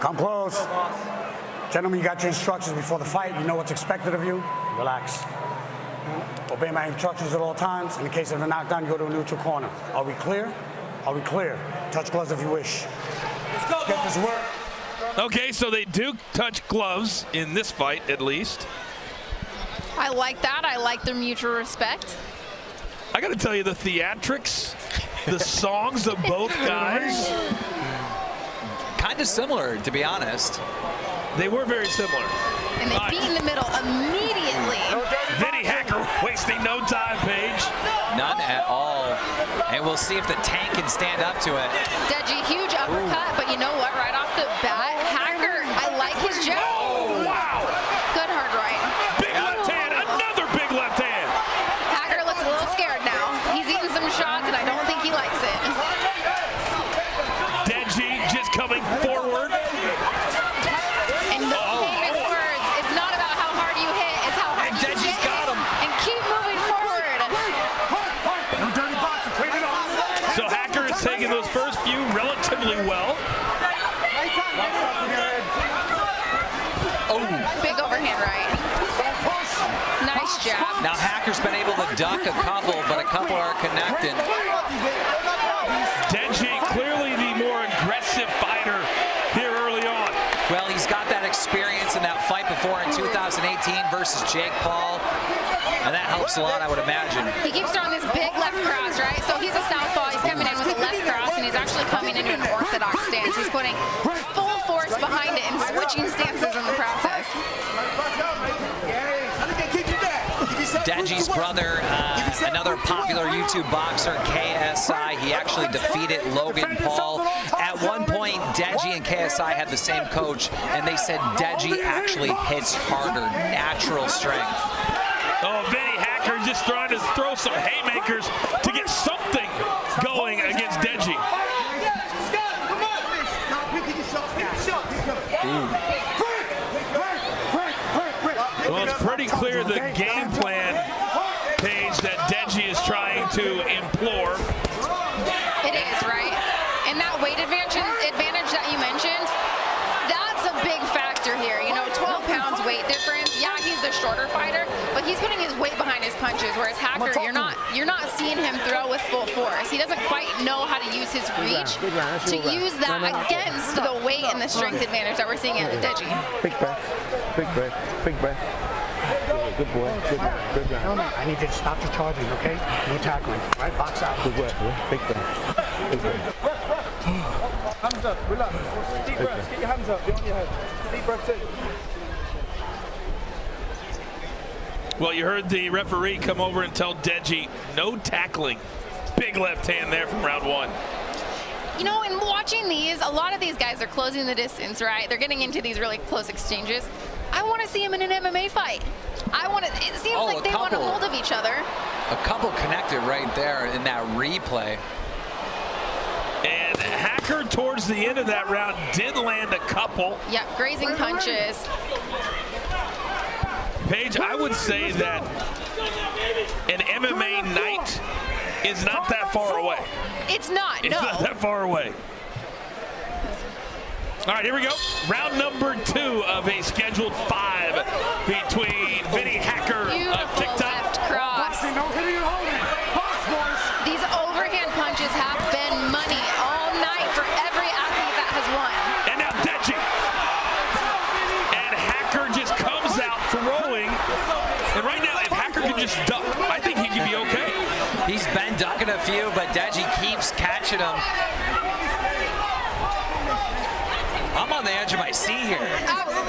Come close. Gentlemen, you got your instructions before the fight. You know what's expected of you. Relax. Obey my instructions at all times. In the case of a knockdown, you go to a neutral corner. Are we clear? Are we clear? Touch gloves if you wish. Let's get this work. Okay, so they do touch gloves in this fight, at least. I like that. I like their mutual respect. I got to tell you, the theatrics, the songs of both guys. Kind of similar, to be honest. They were very similar. And they beat in the middle immediately. Vinnie Hacker wasting no time, Paige. None at all. And we'll see if the tank can stand up to it. Deji, huge uppercut, but you know what? Right off the bat, Hacker, I like his jab. Oh, wow. Good hard right. Big left hand, another big left hand. Hacker looks a little scared now. He's eating some shots, and I don't think he likes it. Deji just coming forward. And the famous words, it's not about how hard you hit, it's how hard you Deji's hit got him. and keep moving forward. No dirty boxing. Clean it up. So Hacker is taking those first few relatively well. Oh. Big overhand right. Nice jab. Now Hacker's been able to duck a couple, but a couple are connecting. Deji, clearly the more aggressive fighter here early on. Well, he's got that experience in that fight before in 2018 versus Jake Paul, and that helps a lot, I would imagine. He keeps throwing this big left cross, right? So he's a southpaw. He's coming in with a left cross, and he's actually coming into an orthodox stance. He's putting full force behind it and switching stances in the process. Deji's brother, another popular YouTube boxer, KSI, he actually defeated Logan Paul. At one point, Deji and KSI had the same coach, and they said Deji actually hits harder, natural strength. Oh, Vinnie Hacker just trying to throw some haymakers to get something going against Deji. Well, it's pretty clear the game plan, Paige, that Deji is trying to implore. It is, right? And that weight advantage that you mentioned, that's a big factor here. You know, 12 pounds weight difference. Yeah, he's the shorter fighter, but he's putting his weight behind his punches, whereas Hacker, you're not seeing him throw with full force. He doesn't quite know how to use his reach to use that against the weight and the strength advantage that we're seeing at Deji. Big breath, big breath, big breath. Good boy, good boy, good round. I need you to stop the charging, okay? No tackling, right? Box out. Good work, big breath, big breath. Hands up, relax. Deep breaths, get your hands up, behind your head. Deep breaths in. Well, you heard the referee come over and tell Deji, no tackling. Big left hand there from round one. You know, in watching these, a lot of these guys are closing the distance, right? They're getting into these really close exchanges. I want to see him in an MMA fight. It seems like they want a hold of each other. A couple connected right there in that replay. And Hacker towards the end of that round did land a couple. Yeah, grazing punches. Paige, I would say that an MMA night is not that far away. It's not, It's not that far away. All right, here we go. Round number 2 of a scheduled 5 between Vinnie Hacker of TikTok. Left cross. These overhand punches have been money all night for every athlete that has won. And now Deji. And Hacker just comes out throwing. And right now, if Hacker can just duck, I think he can be okay. He's been ducking a few, but Deji keeps catching him. I'm on the edge of my seat here.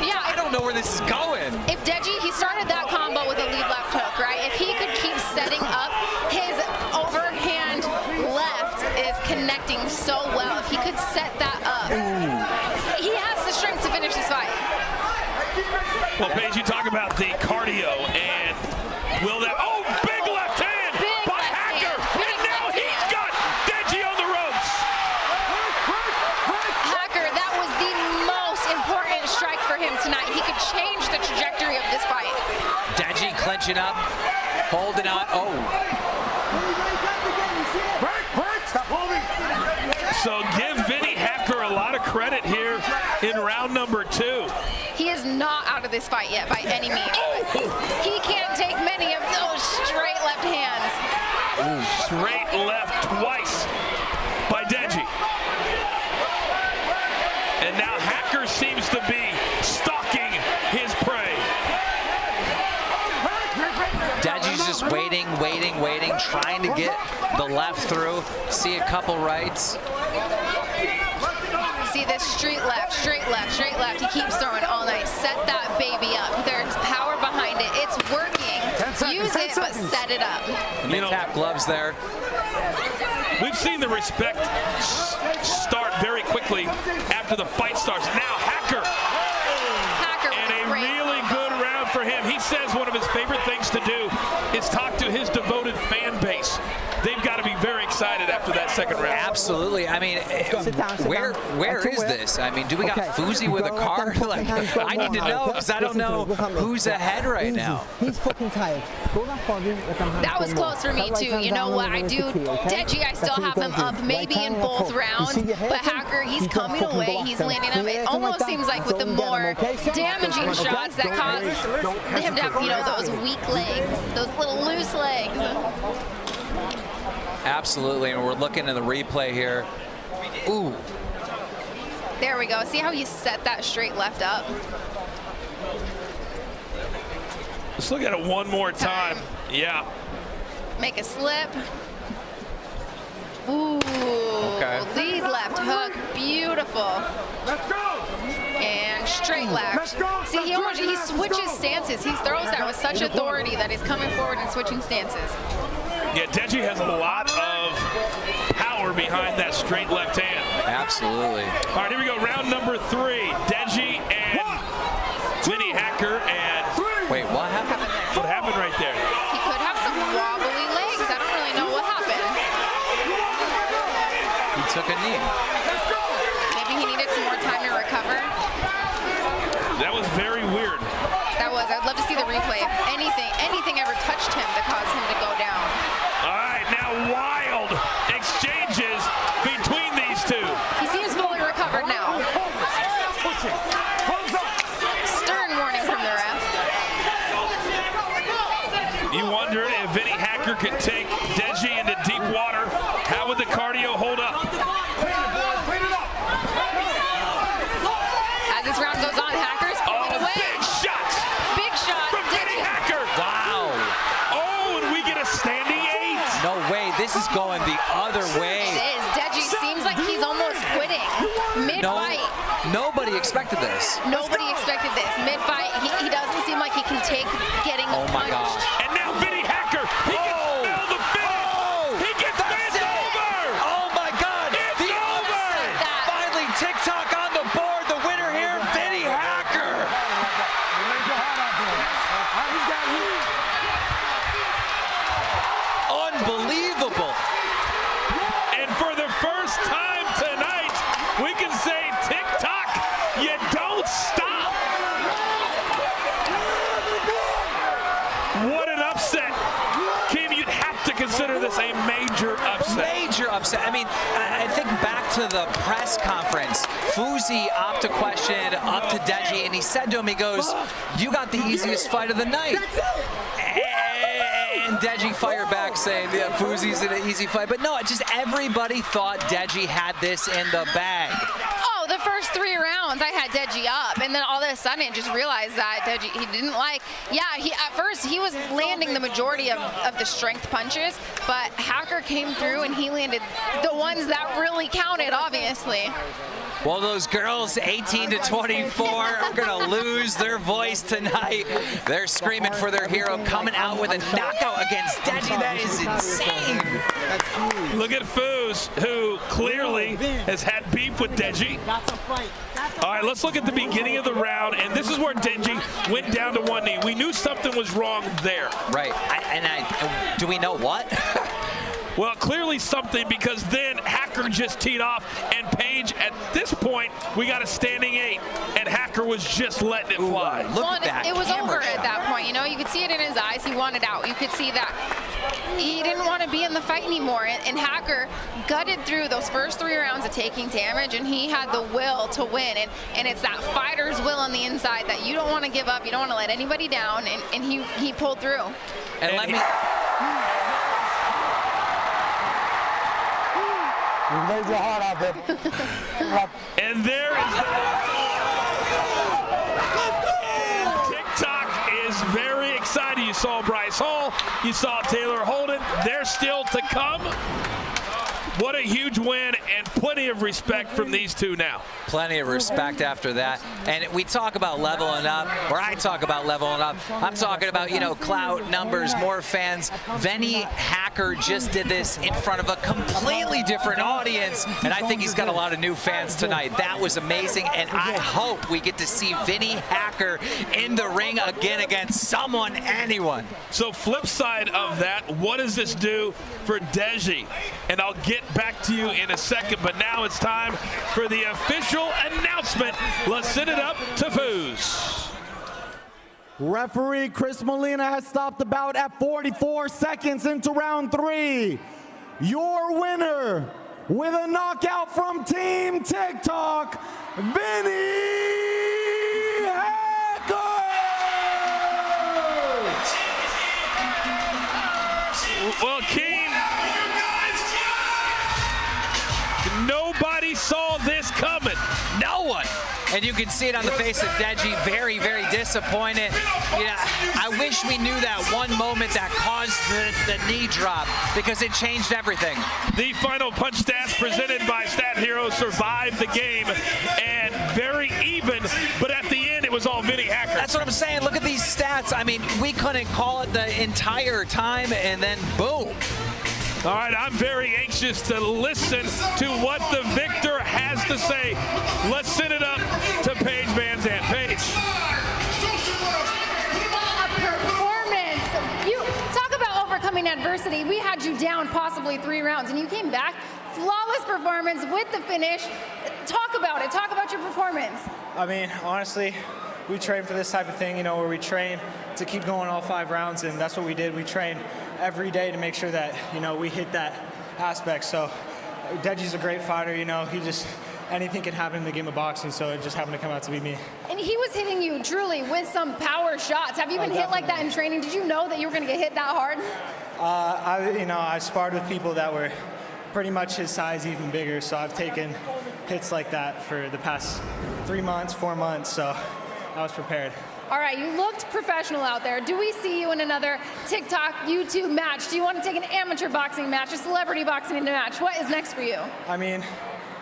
Yeah, I don't know where this is going. If Deji, he started that combo with a lead left hook, right? If he could keep setting up, his overhand left is connecting so well. If he could set that up, he has the strength to finish this fight. Well, Paige, you talk about the cardio, and will that... Oh, big left hand by Hacker! And now he's got Deji on the ropes! Hacker, that was the most important strike for him tonight. He could change the trajectory of this fight. Deji clinching up, holding on. Oh. Stop holding. So give Vinnie Hacker a lot of credit here in round of this fight yet by any means. He can't take many of those straight left hands. Ooh, straight left twice by Deji. And now Hacker seems to be stalking his prey. Deji's just waiting, trying to get the left through. See a couple rights. See this straight left. He keeps throwing all night. Set that baby up. There's power behind it. It's working. Use it, but set it up. Mid-tap gloves there. We've seen the respect start very quickly after the fight starts. Now Hacker. And a really good round for him. He says one of his favorite things to do is talk to his devoted fan base. They've got to be very excited after that second round. Absolutely. I mean, where is this? I mean, do we got Fuzi with a card? Like, I need to know because I don't know who's ahead right now. He's fucking tired. Go back for him. That was close for me too. You know what? I do. Deji, I still have him up maybe in both rounds, but Hacker, he's coming away. He's landing up. It almost seems like with the more damaging shots that cause him to have, you know, those weak legs, those little loose legs. Absolutely, and we're looking at the replay here. Ooh. There we go. See how he set that straight left up? Let's look at it one more time. Yeah. Make a slip. Ooh. Okay. Lead left hook. Beautiful. Let's go. And straight left. See, he switches stances. He throws that with such authority that he's coming forward and switching stances. Yeah, Deji has a lot of power behind that straight left hand. Absolutely. All right, here we go. Round number 3. Deji and Vinnie Hacker. And wait, what happened? What happened right there? He could have some wobbly legs. I don't really know what happened. He took a knee. Maybe he needed some more time to recover. That was very weird. That was. I'd love to see the replay. If anything ever touched him to cause him to go down. All right, now wild exchanges between these two. He seems fully recovered now. Stern warning from the ref. You wondered if Vinnie Hacker could take Deji into deep water. How would the cardio hold up? As this round goes on, Hacker's pulling away. Big shots. Big shot. From Vinnie Hacker. Wow. Oh, and we get a standing 8. No way. This is going the other way. It is. Deji seems like he's almost quitting. Mid-fight. Nobody expected this. Nobody expected this. Mid-fight, he doesn't seem like he can take getting Oh my punched. gosh. And now Vinnie Hacker. He can smell the finish. He gets That's it it. over. Oh my God. It's The over. Finally, TikTok on the board. The winner here, Vinnie Hacker. Unbelievable. And for the first time tonight, we can say, TikTok, you don't stop. What an upset. Kim, you'd have to consider this a major upset. Major upset. I mean, I think back to the press conference. Fuzi opted a question up to Deji, and he said to him, he goes, "You got the easiest fight of the night." And Deji fired back saying, "Yeah, Fuzi's an easy fight." But no, just everybody thought Deji had this in the bag. Oh, the first 3 rounds, I had Deji up, and then all of a sudden, I just realized that Deji, he didn't like. Yeah, at first he was landing the majority of the strength punches, but Hacker came through and he landed the ones that really counted, obviously. Well, those girls 18 to 24 are gonna lose their voice tonight. They're screaming for their hero coming out with a knockout against Deji. That is insane. Look at Foos, who clearly has had beef with Deji. All right, let's look at the beginning of the round, and this is where Deji went down to one knee. We knew something was wrong there. Right, do we know what? Well, clearly something, because then Hacker just teed off, and Page, at this point, we got a standing 8, and Hacker was just letting it fly. Look at that It was camera over shot. at that point, you know? You could see it in his eyes. He wanted out. You could see that. he didn't want to be in the fight anymore. And Hacker gutted through those first 3 rounds of taking damage, and he had the will to win. And it's that fighter's will on the inside that you don't want to give up. You don't want to let anybody down. And he pulled through. And let me... You made your heart out there. And there is... TikTok is very excited. You saw Bryce Hall. You saw Taylor Holden. They're still to come. What a huge win, and plenty of respect from these two now. Plenty of respect after that. And we talk about leveling up, or I talk about leveling up. I'm talking about, you know, clout, numbers, more fans. Vinnie Hacker just did this in front of a completely different audience, and I think he's got a lot of new fans tonight. That was amazing, and I hope we get to see Vinnie Hacker in the ring again against someone, anyone. So flip side of that, what does this do for Deji? And I'll get back to you in a second, but now it's time for the official announcement. Let's send it up to Foos. Referee Chris Molina has stopped the bout at 44 seconds into round 3. Your winner with a knockout from Team TikTok, Vinnie Hacker! Well, Keen, nobody saw this coming. No one. And you can see it on the face of Deji, very, very disappointed. Yeah, I wish we knew that one moment that caused the knee drop, because it changed everything. The final punch stats presented by Stat Hero survived the game, and very even, but at the end it was all Vinnie Hacker. That's what I'm saying. Look at these stats. I mean, we couldn't call it the entire time, and then boom. All right, I'm very anxious to listen to what the victor has to say. Let's send it up to Paige Van Zandt. Paige. A performance. You talk about overcoming adversity. We had you down possibly 3 rounds, and you came back. Flawless performance with the finish. Talk about it. Talk about your performance. I mean, honestly, we train for this type of thing, you know, where we train to keep going all 5 rounds, and that's what we did. We trained every day to make sure that, you know, we hit that aspect. So Deji's a great fighter, you know, anything can happen in the game of boxing, so it just happened to come out to be me. And he was hitting you truly with some power shots. Have you been hit like that in training? Did you know that you were going to get hit that hard? I sparred with people that were pretty much his size, even bigger, so I've taken hits like that for the past 3 months, 4 months, so I was prepared. All right, you looked professional out there. Do we see you in another TikTok, YouTube match? Do you want to take an amateur boxing match, a celebrity boxing match? What is next for you? I mean,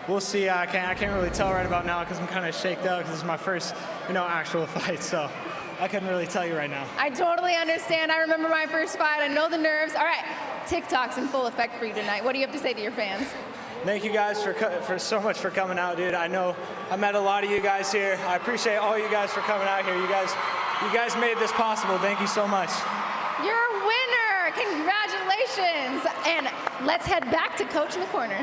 we'll see. I can't really tell right about now because I'm kind of shaked up because this is my first, you know, actual fight, so I couldn't really tell you right now. I totally understand. I remember my first fight. I know the nerves. All right, TikTok's in full effect for you tonight. What do you have to say to your fans? Thank you guys for so much for coming out, dude. I know I met a lot of you guys here. I appreciate all you guys for coming out here. You guys made this possible. Thank you so much. You're a winner. Congratulations. And let's head back to Coach in the Corner.